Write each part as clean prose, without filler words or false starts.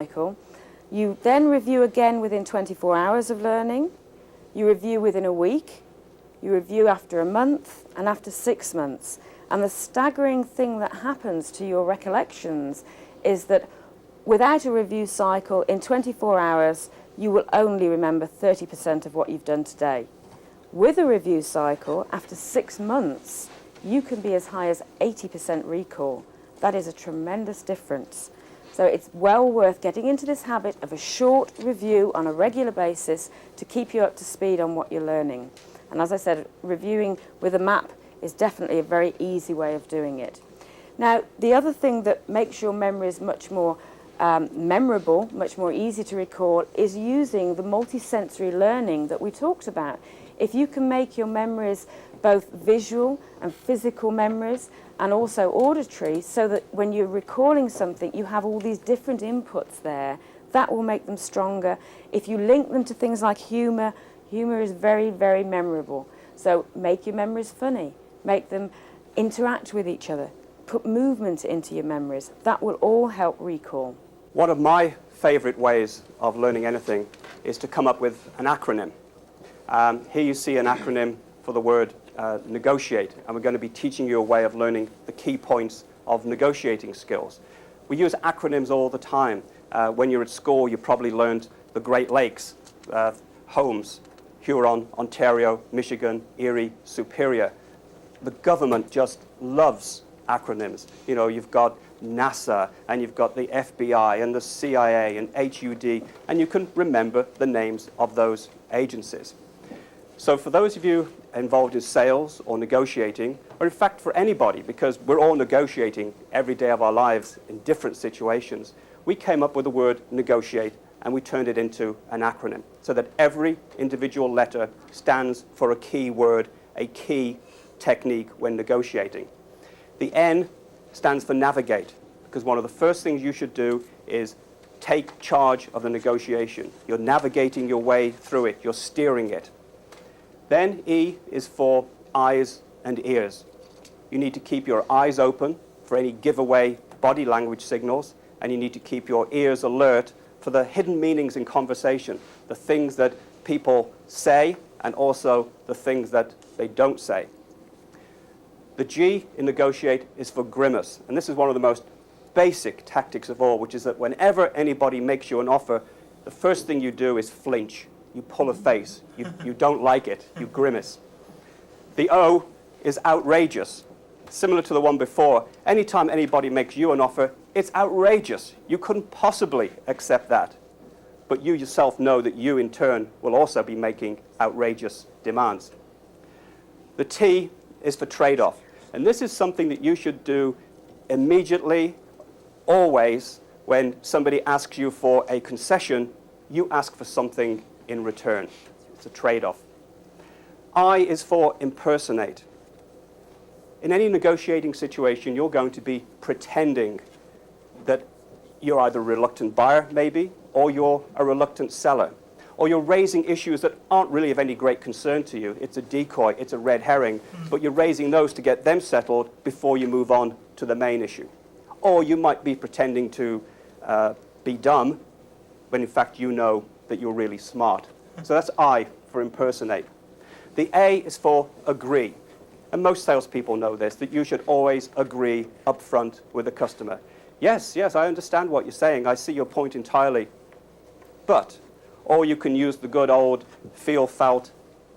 cycle. You then review again within 24 hours of learning. You review within a week. You review after a month and after 6 months. And the staggering thing that happens to your recollections is that without a review cycle, in 24 hours, you will only remember 30% of what you've done today. With a review cycle, after 6 months, you can be as high as 80% recall. That is a tremendous difference. So it's well worth getting into this habit of a short review on a regular basis to keep you up to speed on what you're learning. And as I said, reviewing with a map is definitely a very easy way of doing it. Now, the other thing that makes your memories much more memorable, much more easy to recall, is using the multisensory learning that we talked about. If you can make your memories both visual and physical memories and also auditory, so that when you're recalling something, you have all these different inputs there, that will make them stronger. If you link them to things like humour, humour is very, very memorable. So make your memories funny, make them interact with each other, put movement into your memories. That will all help recall. One of my favourite ways of learning anything is to come up with an acronym. Here you see an acronym for the word negotiate, and we're going to be teaching you a way of learning the key points of negotiating skills. We use acronyms all the time. When you're at school, you probably learned the Great Lakes, Holmes, Huron, Ontario, Michigan, Erie, Superior. The government just loves acronyms. You know, you've got NASA, and you've got the FBI, and the CIA, and HUD, and you can remember the names of those agencies. So for those of you involved in sales or negotiating, or in fact for anybody, because we're all negotiating every day of our lives in different situations, we came up with the word negotiate, and we turned it into an acronym so that every individual letter stands for a key word, a key technique when negotiating. The N stands for navigate, because one of the first things you should do is take charge of the negotiation. You're navigating your way through it. You're steering it. Then E is for eyes and ears. You need to keep your eyes open for any giveaway body language signals, and you need to keep your ears alert for the hidden meanings in conversation, the things that people say and also the things that they don't say. The G in negotiate is for grimace, and this is one of the most basic tactics of all, which is that whenever anybody makes you an offer, the first thing you do is flinch. You pull a face. You don't like it. You grimace. The O is outrageous. Similar to the one before, anytime anybody makes you an offer, it's outrageous. You couldn't possibly accept that. But you yourself know that you, in turn, will also be making outrageous demands. The T is for trade-off. And this is something that you should do immediately, always. When somebody asks you for a concession, you ask for something in return. It's a trade-off. I is for impersonate. In any negotiating situation, you're going to be pretending that you're either a reluctant buyer, maybe, or you're a reluctant seller, or you're raising issues that aren't really of any great concern to you. It's a decoy, it's a red herring, but you're raising those to get them settled before you move on to the main issue. Or you might be pretending to be dumb, when in fact you know that you're really smart. So that's I for impersonate. The A is for agree. And most salespeople know this, that you should always agree up front with the customer. Yes, I understand what you're saying. I see your point entirely. But, or you can use the good old feel, felt,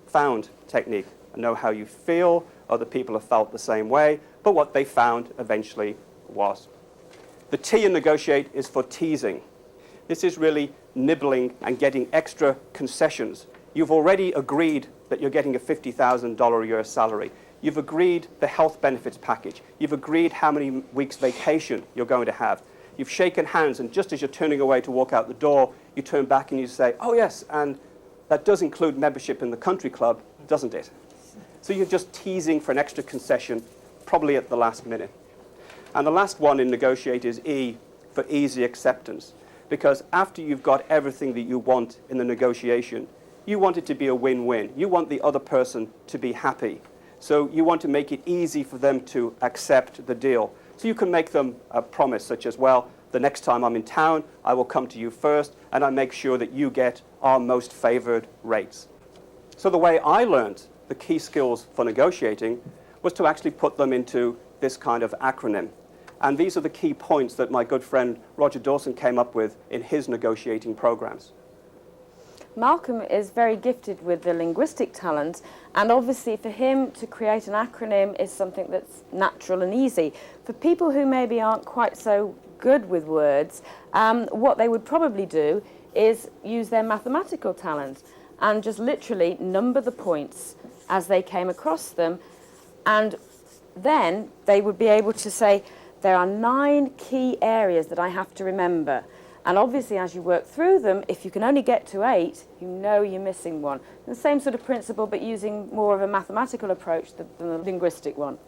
found technique. I know how you feel. Other people have felt the same way. But what they found eventually was. The T in negotiate is for teasing. This is really nibbling and getting extra concessions. You've already agreed that you're getting a $50,000 a year salary. You've agreed the health benefits package. You've agreed how many weeks vacation you're going to have. You've shaken hands, and just as you're turning away to walk out the door, you turn back and you say, oh yes, and that does include membership in the country club, doesn't it? So you're just teasing for an extra concession, probably at the last minute. And the last one in negotiate is E for easy acceptance. Because after you've got everything that you want in the negotiation, you want it to be a win-win. You want the other person to be happy. So you want to make it easy for them to accept the deal. So you can make them a promise such as, well, the next time I'm in town, I will come to you first, and I make sure that you get our most favored rates. So the way I learned the key skills for negotiating was to actually put them into this kind of acronym. And these are the key points that my good friend Roger Dawson came up with in his negotiating programs. Malcolm is very gifted with the linguistic talent, and obviously for him to create an acronym is something that's natural and easy. For people who maybe aren't quite so good with words, what they would probably do is use their mathematical talent and just literally number the points as they came across them, and then they would be able to say, there are 9 key areas that I have to remember. And obviously, as you work through them, if you can only get to 8, you know you're missing one. The same sort of principle, but using more of a mathematical approach than the linguistic one.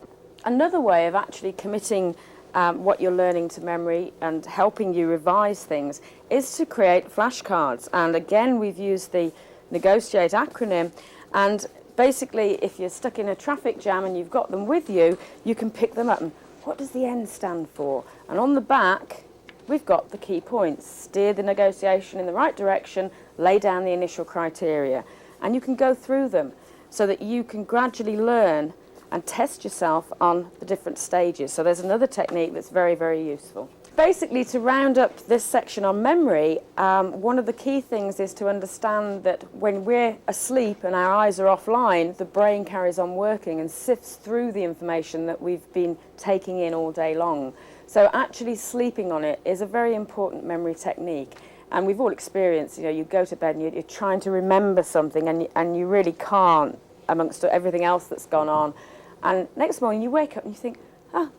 Another way of actually committing what you're learning to memory and helping you revise things is to create flashcards. And again, we've used the Negotiate acronym. And basically, if you're stuck in a traffic jam and you've got them with you, you can pick them up. And what does the N stand for? And on the back, we've got the key points. Steer the negotiation in the right direction, lay down the initial criteria. And you can go through them so that you can gradually learn and test yourself on the different stages. So there's another technique that's very, very useful. Basically, to round up this section on memory, one of the key things is to understand that when we're asleep and our eyes are offline, the brain carries on working and sifts through the information that we've been taking in all day long. So actually sleeping on it is a very important memory technique. And we've all experienced, you go to bed and you're trying to remember something and you really can't amongst everything else that's gone on. And next morning you wake up and you think,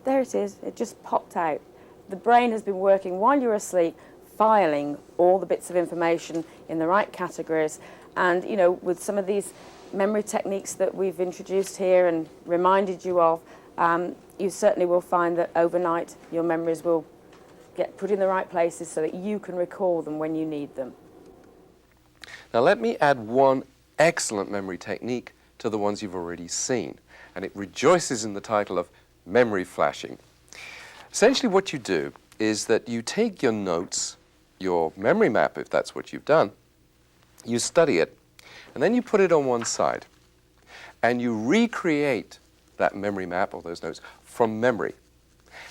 there it is, it just popped out. The brain has been working while you're asleep, filing all the bits of information in the right categories. And, with some of these memory techniques that we've introduced here and reminded you of, you certainly will find that overnight your memories will get put in the right places so that you can recall them when you need them. Now let me add one excellent memory technique to the ones you've already seen, and it rejoices in the title of memory flashing. Essentially what you do is that you take your notes, your memory map if that's what you've done, you study it, and then you put it on one side, and you recreate that memory map or those notes from memory.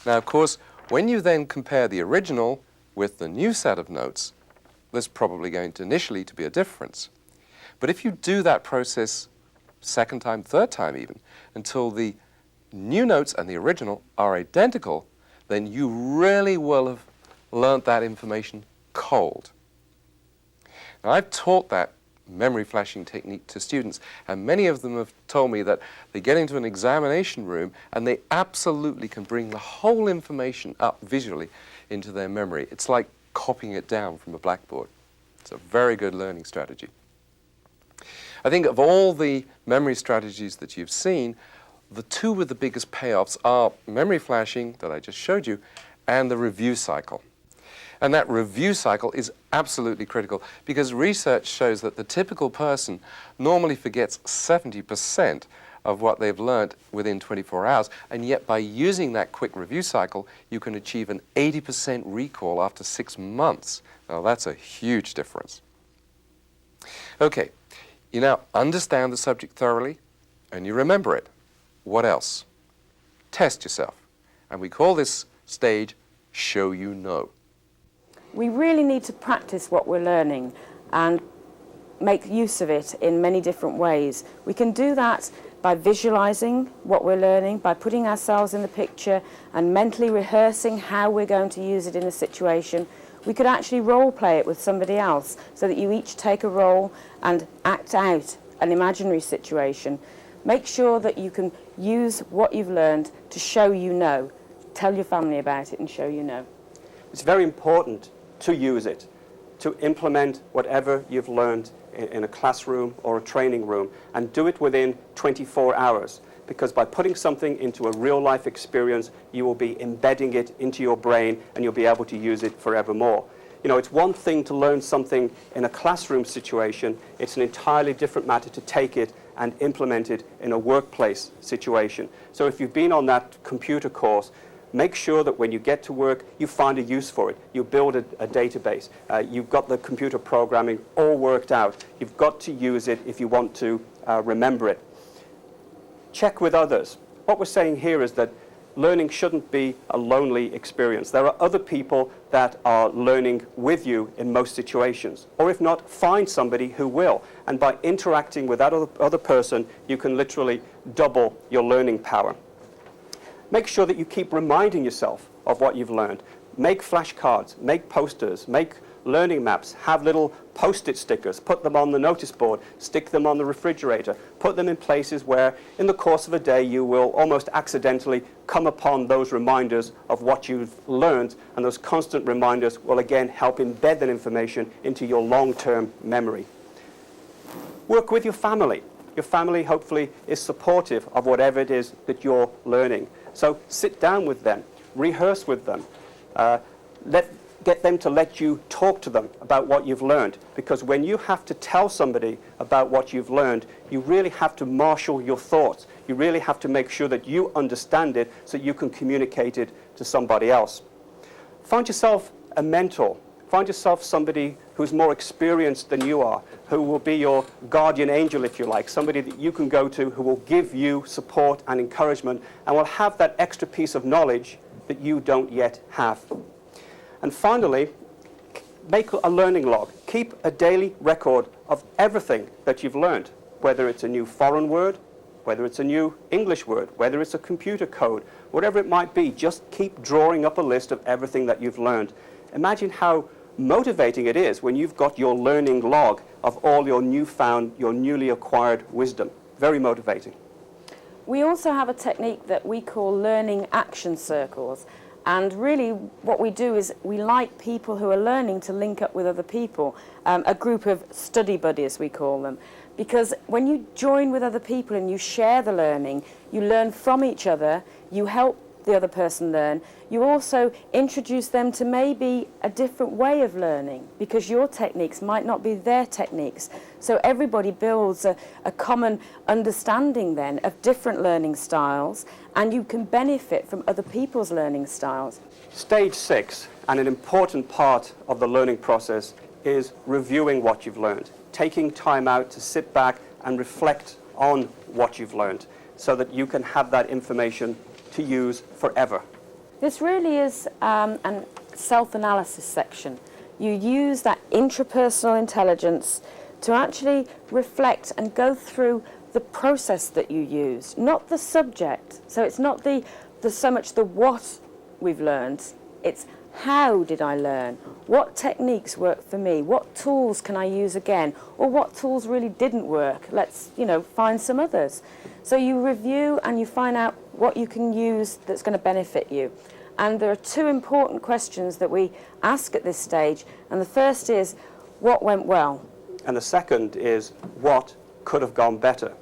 Now, of course, when you then compare the original with the new set of notes, there's probably going to initially to be a difference. But if you do that process second time, third time even, until the new notes and the original are identical, then you really will have learnt that information cold. Now, I've taught that memory flashing technique to students, and many of them have told me that they get into an examination room and they absolutely can bring the whole information up visually into their memory. It's like copying it down from a blackboard. It's a very good learning strategy. I think of all the memory strategies that you've seen, the two with the biggest payoffs are memory flashing that I just showed you and the review cycle. And that review cycle is absolutely critical because research shows that the typical person normally forgets 70% of what they've learnt within 24 hours, and yet by using that quick review cycle, you can achieve an 80% recall after 6 months. Now that's a huge difference. Okay, you now understand the subject thoroughly and you remember it. What else? Test yourself. And we call this stage show you know. We really need to practice what we're learning and make use of it in many different ways. We can do that by visualizing what we're learning, by putting ourselves in the picture and mentally rehearsing how we're going to use it in a situation. We could actually role play it with somebody else so that you each take a role and act out an imaginary situation. Make sure that you can use what you've learned to show you know. Tell your family about it and show you know. It's very important to use it, to implement whatever you've learned in a classroom or a training room, and do it within 24 hours. Because by putting something into a real-life experience, you will be embedding it into your brain and you'll be able to use it forevermore. It's one thing to learn something in a classroom situation. It's an entirely different matter to take it and implement it in a workplace situation. So if you've been on that computer course, Make sure that when you get to work, you find a use for it. You build a database. You've got the computer programming all worked out. You've got to use it if you want to remember it. Check with others. What we're saying here is that learning shouldn't be a lonely experience. There are other people that are learning with you in most situations. Or if not, find somebody who will. And by interacting with that other person, you can literally double your learning power. Make sure that you keep reminding yourself of what you've learned. Make flashcards, make posters, make learning maps, have little post-it stickers, put them on the notice board, stick them on the refrigerator, put them in places where in the course of a day you will almost accidentally come upon those reminders of what you've learned, and those constant reminders will again help embed that information into your long-term memory. Work with your family. Your family hopefully is supportive of whatever it is that you're learning. So sit down with them, rehearse with them, get them to let you talk to them about what you've learned. Because when you have to tell somebody about what you've learned, you really have to marshal your thoughts. You really have to make sure that you understand it so you can communicate it to somebody else. Find yourself a mentor. Find yourself somebody who's more experienced than you are, who will be your guardian angel, if you like, somebody that you can go to who will give you support and encouragement and will have that extra piece of knowledge that you don't yet have. And finally, make a learning log. Keep a daily record of everything that you've learned, whether it's a new foreign word, whether it's a new English word, whether it's a computer code, whatever it might be. Just keep drawing up a list of everything that you've learned. Imagine how motivating it is when you've got your learning log of all your newly acquired wisdom. Very motivating. We also have a technique that we call learning action circles. And really what we do is we like people who are learning to link up with other people, a group of study buddies we call them. Because when you join with other people and you share the learning, you learn from each other, you help the other person learn, you also introduce them to maybe a different way of learning because your techniques might not be their techniques. So everybody builds a common understanding then of different learning styles, and you can benefit from other people's learning styles. Stage 6, and an important part of the learning process, is reviewing what you've learned, taking time out to sit back and reflect on what you've learned so that you can have that information to use forever. This really is a self-analysis section. You use that intrapersonal intelligence to actually reflect and go through the process that you used, not the subject. So it's not so much the what we've learned, it's how did I learn? What techniques worked for me? What tools can I use again? Or what tools really didn't work? Let's, find some others. So you review and you find out what you can use that's going to benefit you. And there are two important questions that we ask at this stage. And the first is, what went well? And the second is, what could have gone better?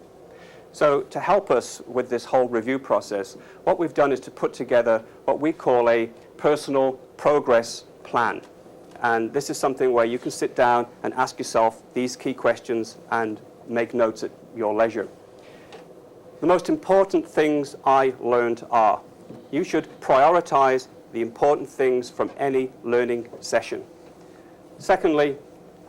So to help us with this whole review process, what we've done is to put together what we call a personal progress plan. And this is something where you can sit down and ask yourself these key questions and make notes at your leisure. The most important things I learned are, you should prioritize the important things from any learning session. Secondly,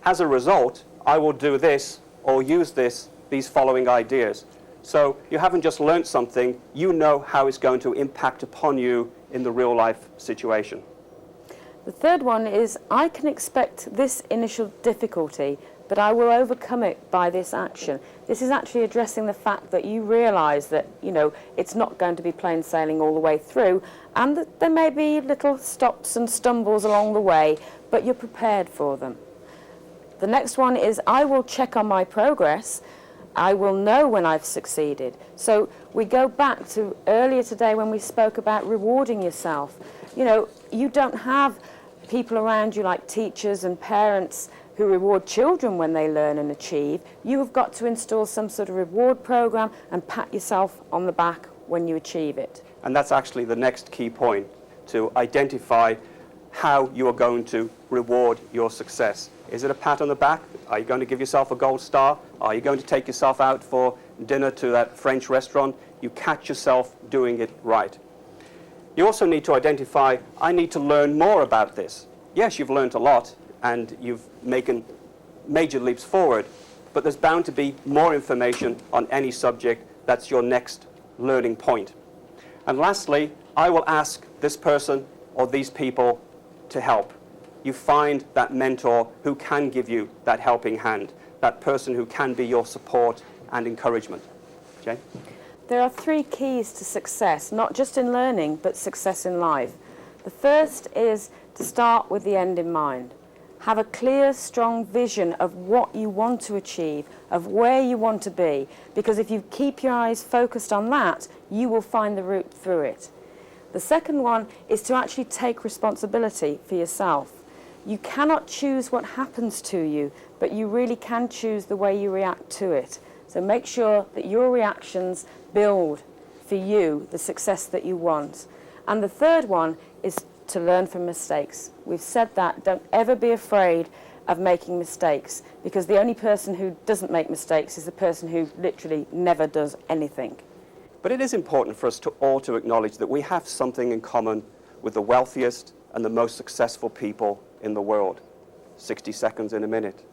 as a result, I will do this or use these following ideas. So you haven't just learned something, you know how it's going to impact upon you in the real life situation. The third one is, I can expect this initial difficulty, but I will overcome it by this action. This is actually addressing the fact that you realise that, it's not going to be plain sailing all the way through, and that there may be little stops and stumbles along the way, but you're prepared for them. The next one is, I will check on my progress. I will know when I've succeeded. So we go back to earlier today when we spoke about rewarding yourself. You don't have people around you like teachers and parents who reward children when they learn and achieve. You have got to install some sort of reward program and pat yourself on the back when you achieve it. And that's actually the next key point, to identify how you are going to reward your success. Is it a pat on the back? Are you going to give yourself a gold star? Are you going to take yourself out for dinner to that French restaurant? You catch yourself doing it right. You also need to identify, I need to learn more about this. Yes, you've learned a lot and you've making major leaps forward, but there's bound to be more information on any subject that's your next learning point. And lastly, I will ask this person or these people to help. You find that mentor who can give you that helping hand, that person who can be your support and encouragement. Jane? There are 3 keys to success, not just in learning, but success in life. The first is to start with the end in mind. Have a clear, strong vision of what you want to achieve, of where you want to be, because if you keep your eyes focused on that, you will find the route through it. The second one is to actually take responsibility for yourself. You cannot choose what happens to you, but you really can choose the way you react to it. So make sure that your reactions build for you the success that you want. And the third one is to learn from mistakes. We've said that. Don't ever be afraid of making mistakes, because the only person who doesn't make mistakes is the person who literally never does anything. But it is important for us to all to acknowledge that we have something in common with the wealthiest and the most successful people in the world. 60 seconds in a minute,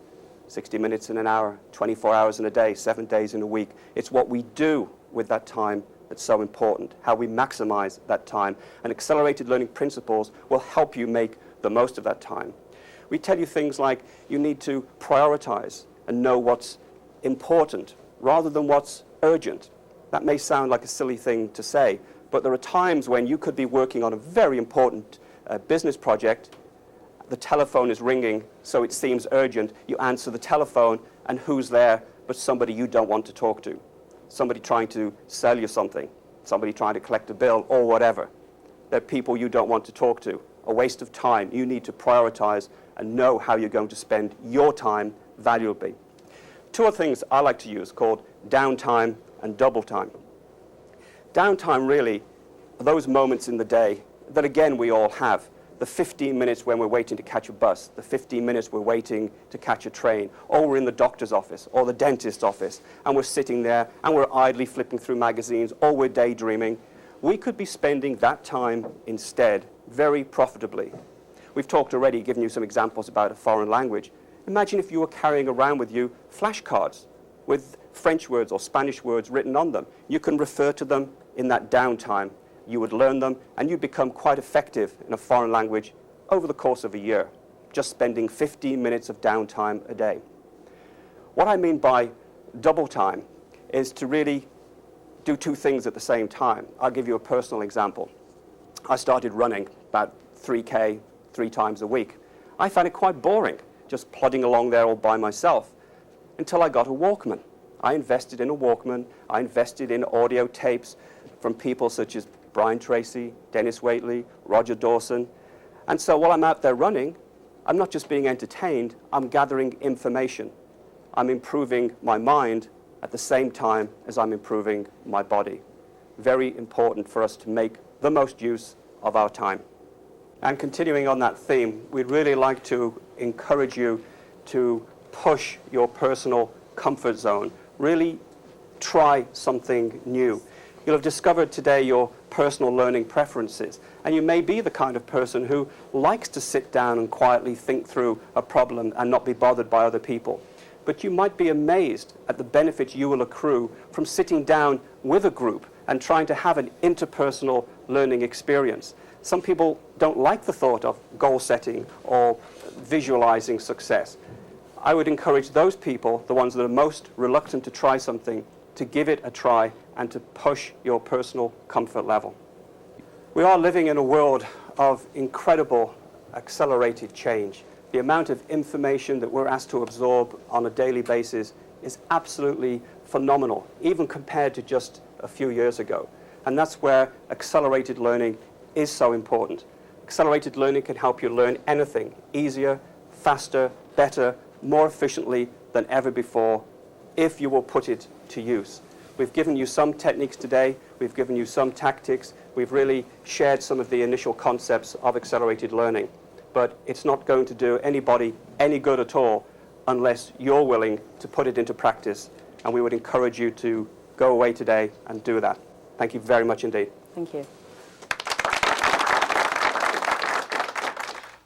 60 minutes in an hour, 24 hours in a day, 7 days in a week. It's what we do with that time that's so important, how we maximize that time. And accelerated learning principles will help you make the most of that time. We tell you things like you need to prioritize and know what's important rather than what's urgent. That may sound like a silly thing to say, but there are times when you could be working on a very important business project. The telephone is ringing, so it seems urgent. You answer the telephone, and who's there but somebody you don't want to talk to? Somebody trying to sell you something, somebody trying to collect a bill, or whatever. They're people you don't want to talk to. A waste of time. You need to prioritize and know how you're going to spend your time valuably. 2 other things I like to use called downtime and double time. Downtime really are those moments in the day that, again, we all have. The 15 minutes when we're waiting to catch a bus, the 15 minutes we're waiting to catch a train, or we're in the doctor's office or the dentist's office, and we're sitting there and we're idly flipping through magazines, or we're daydreaming. We could be spending that time instead very profitably. We've talked already, given you some examples about a foreign language. Imagine if you were carrying around with you flashcards with French words or Spanish words written on them. You can refer to them in that downtime. You would learn them, and you'd become quite effective in a foreign language over the course of a year, just spending 15 minutes of downtime a day. What I mean by double time is to really do 2 things at the same time. I'll give you a personal example. I started running about 3K 3 times a week. I found it quite boring, just plodding along there all by myself, until I got a Walkman. I invested in a Walkman. I invested in audio tapes from people such as Brian Tracy, Dennis Waitley, Roger Dawson. And so while I'm out there running, I'm not just being entertained, I'm gathering information. I'm improving my mind at the same time as I'm improving my body. Very important for us to make the most use of our time. And continuing on that theme, we'd really like to encourage you to push your personal comfort zone. Really try something new. You'll have discovered today your personal learning preferences, and you may be the kind of person who likes to sit down and quietly think through a problem and not be bothered by other people. But you might be amazed at the benefits you will accrue from sitting down with a group and trying to have an interpersonal learning experience. Some people don't like the thought of goal setting or visualizing success. I would encourage those people, the ones that are most reluctant to try something, to give it a try and to push your personal comfort level. We are living in a world of incredible accelerated change. The amount of information that we're asked to absorb on a daily basis is absolutely phenomenal, even compared to just a few years ago. And that's where accelerated learning is so important. Accelerated learning can help you learn anything easier, faster, better, more efficiently than ever before, if you will put it to use. We've given you some techniques today, we've given you some tactics, we've really shared some of the initial concepts of accelerated learning. But it's not going to do anybody any good at all unless you're willing to put it into practice. And we would encourage you to go away today and do that. Thank you very much indeed. Thank you.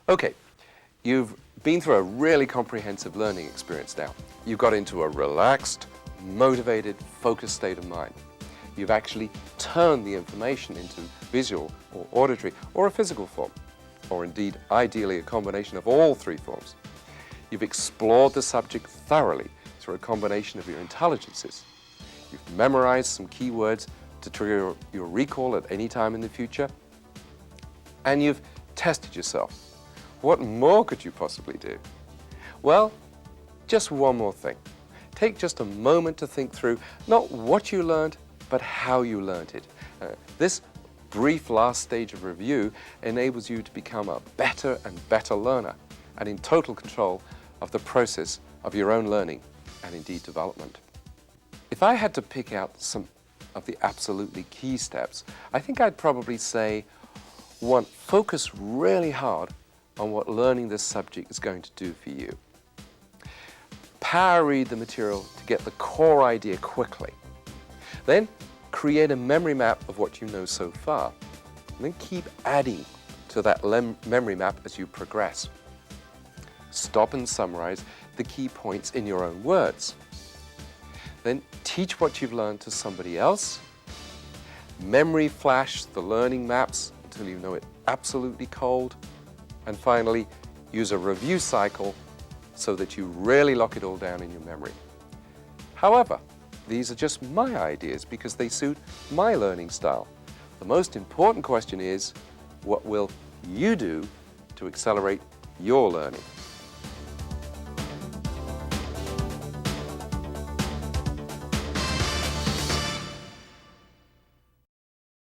Okay, you've been through a really comprehensive learning experience now. You've got into a relaxed, motivated, focused state of mind. You've actually turned the information into visual or auditory or a physical form, or indeed, ideally, a combination of all three forms. You've explored the subject thoroughly through a combination of your intelligences. You've memorized some key words to trigger your recall at any time in the future, and you've tested yourself. What more could you possibly do? Well, just one more thing. Take just a moment to think through not what you learned, but how you learned it. This brief last stage of review enables you to become a better and better learner and in total control of the process of your own learning and indeed development. If I had to pick out some of the absolutely key steps, I think I'd probably say, 1, focus really hard on what learning this subject is going to do for you. Power read the material to get the core idea quickly. Then create a memory map of what you know so far. And then keep adding to that memory map as you progress. Stop and summarize the key points in your own words. Then teach what you've learned to somebody else. Memory flash the learning maps until you know it absolutely cold. And finally, use a review cycle so that you really lock it all down in your memory. However, these are just my ideas because they suit my learning style. The most important question is, what will you do to accelerate your learning?